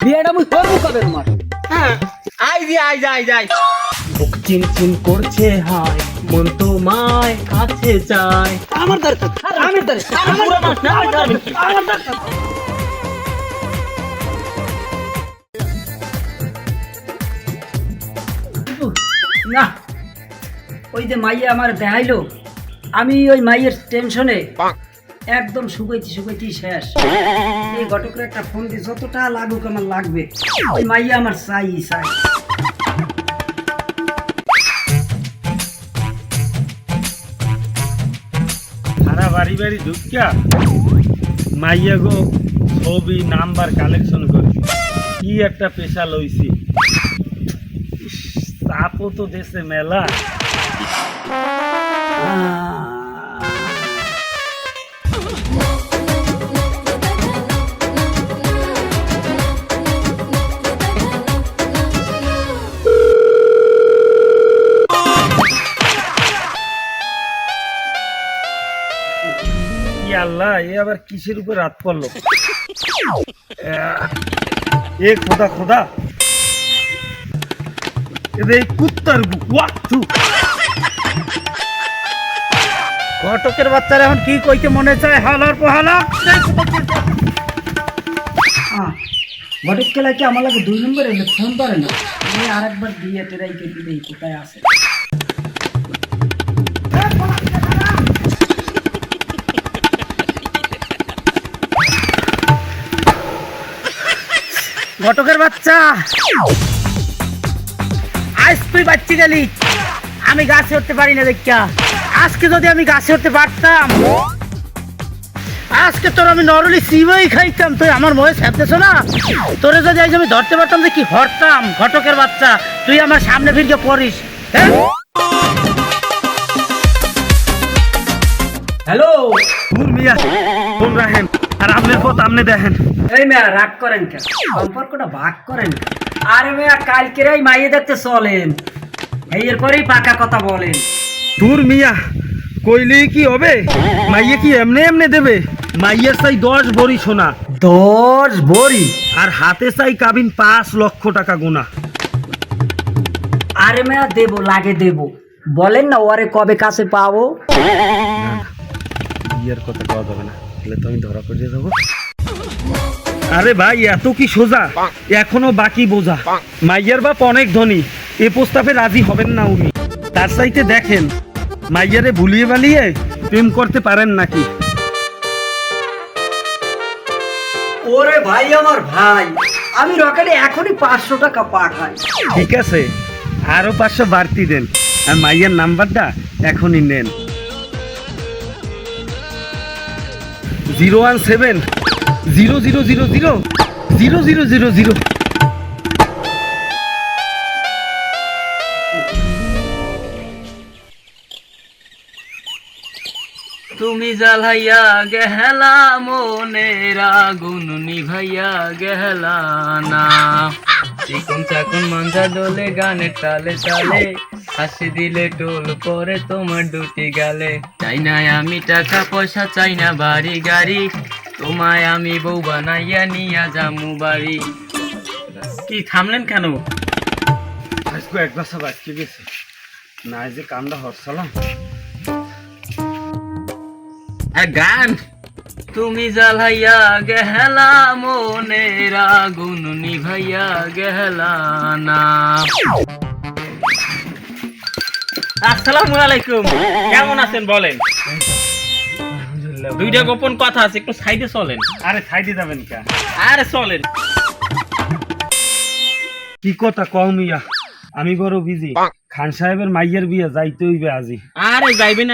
বিয়েটা মুই করবো কবে তোমার? হ্যাঁ আই যাই বুক চিনচিন করছে হায় মন তোমায় কাছে চায়। আমার দরকার আমার দরকার আমার দরকার। না ওই যে মাইয়া আমার দেখাইলো, আমি ওই মাইয়ের টেনশনে একদম শুকাইতে শেষ। এই ঘটকের একটা ফোন দিয়ে যতটা লাগুক আমার লাগবে, ওই মাইয়া আমার চাই। সারা বাড়ি বাড়ি ঢুকিয়া মাইয়া গো ছবি নাম্বার কালেকশন করছি, কি একটা পেশা লইছি। চাপও তো দেশে মেলা। কি আল্লাহ, এ আবার কিসের উপর রাত পড়লো? এ খোদা খোদা, এই কুত্তার ঘটকের বাচ্চারা এখন কি কইতে মনে চায় হালার পহালা। ঘটক খেলা কি আমার লাগে 2 নম্বরে ফোন করে না, আমি আরেকবার দিয়ে তেরাই কেটে দিই কোথায় আছে। ঘটকের বাচ্চা, আজ তুই বাচ্চি গেলি, আমি গাছে উঠতে পারি না দেখা। আজকে যদি আমি গাছে উঠতে পারতাম, আজকে তোর আমি নরলি সিমই খাইতাম। তুই আমার মনে ছাপতেছ না, তোরে যদি আজ আমি ধরতে পারতাম যে কি হরতাম। ঘটকের বাচ্চা, তুই আমার সামনে ফিরকে পড়িস। হ্যালো দূর মিয়া, ফোন রাখেন আর আপনার পথ আপনি দেখেন। এই মেয়া রাগ করেন কেন, সম্পর্কটা ভাগ করেন। আরে মেয়া কালকের এই মাইয়ে দেখতে চলেন, এরপরেই পাকা কথা বলেন। দূর মিয়া, কইলেই কি হবে? মাইয়া কি এমনি এমনি দেবে? মাইয়ার চাই 10 ভরি সোনা, 10 ভরি, আর হাতে চাই কাবিন 5 লক্ষ টাকা গোনা। আরে মেয়া দেবো, লাগে দেবো, বলেন না ওরে কবে কাছে পাবো। বিয়ের কথা কওয়া যাবে না, তাহলে তো আমি ধরা পড়ে যাবো। আরে ভাই, এত কি সোজা? এখনো বাকি বোঝা। মাইয়ার বাপ অনেক ধনী, এ প্রস্তাবে রাজি হবেন না উনি। তার চাইতে দেখেন মাইয়ারে ভুলিয়ে বালিয়ে প্রেম করতে পারেন নাকি। ওরে ভাই আমার ভাই, আমি রকেটে এখনই 500 টাকা পাঠাই। ঠিক আছে, আরো 500 বাড়তি দেন, আর মাইয়ার নাম্বারটা এখনই নেন। 017-0000-0000। তুমি জ্বালাইয়া গেহলা মনের আগুন নিভাইয়া গেহলা না। চিকন চাকন মাঞ্জা ডোলে গানের তালে তালে, হাসি দিলে টোল পরে তোমার দুটি গালে। চাই না আমি টাকা পয়সা, চাই না বাড়ি গাড়ি, তোমায় আমি বউ বানাইয়া নিয়া যামু বাড়ি। কি থামলেন কেন? আজকে এক বছর বাচ্চা গেছে না, যে কামটা হরসালাম। গান। তুমি জ্বালাইয়া গেহলা মনের আগুন নিভাইয়া গেহলা না। আসসালামু আলাইকুম, কেমন আছেন বলেন? দুইটা গোপন কথা আছে, একটু সাইডে চলেন। আরে সাইডে যাবেন কে? আরে চলেন। কি কথা কও মিয়া, আমি বড় বিজি। খান সাহেবের মাইয়ের বিয়ে যাইতে হইবে আজি। আরে যাইবে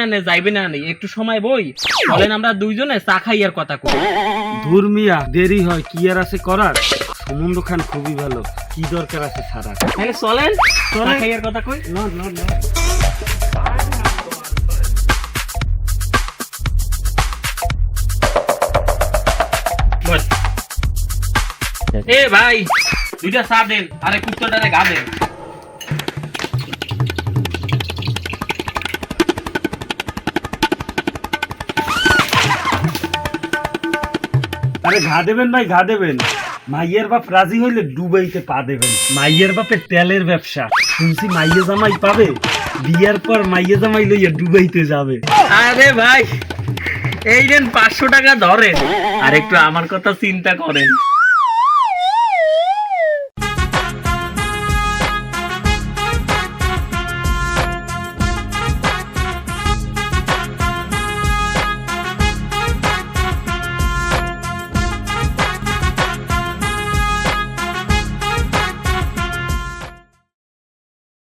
না একটু সময় বই চলেন, আমরা দুইজনে চা খাইয়ার কথা কই। ধুর মিয়া, দেরি হয়, কি আর আছে করার? সমুদ্র খান খুবই ভালো, কি দরকার আছে সারা? তাহলে চলেন, চা খাইয়ার কথা কই। এ ভাই, দুইটা চা দেন, আরে কুত্তাটারে গা দেন। আরে ঘা দেবেন ভাই, ঘা দেবেন। মাইয়ের বাপ রাজি হইলে দুবাইতে পা দেবেন। মাইয়ের বাপের তেলের ব্যবসা, শুনছি মাইয়ে জামাই পাবে, বিয়ার পর মাইয়ে জামাই লইয়া দুবাইতে যাবে। আরে ভাই এই নেন 500 টাকা ধরেন, আর একটু আমার কথা চিন্তা করেন।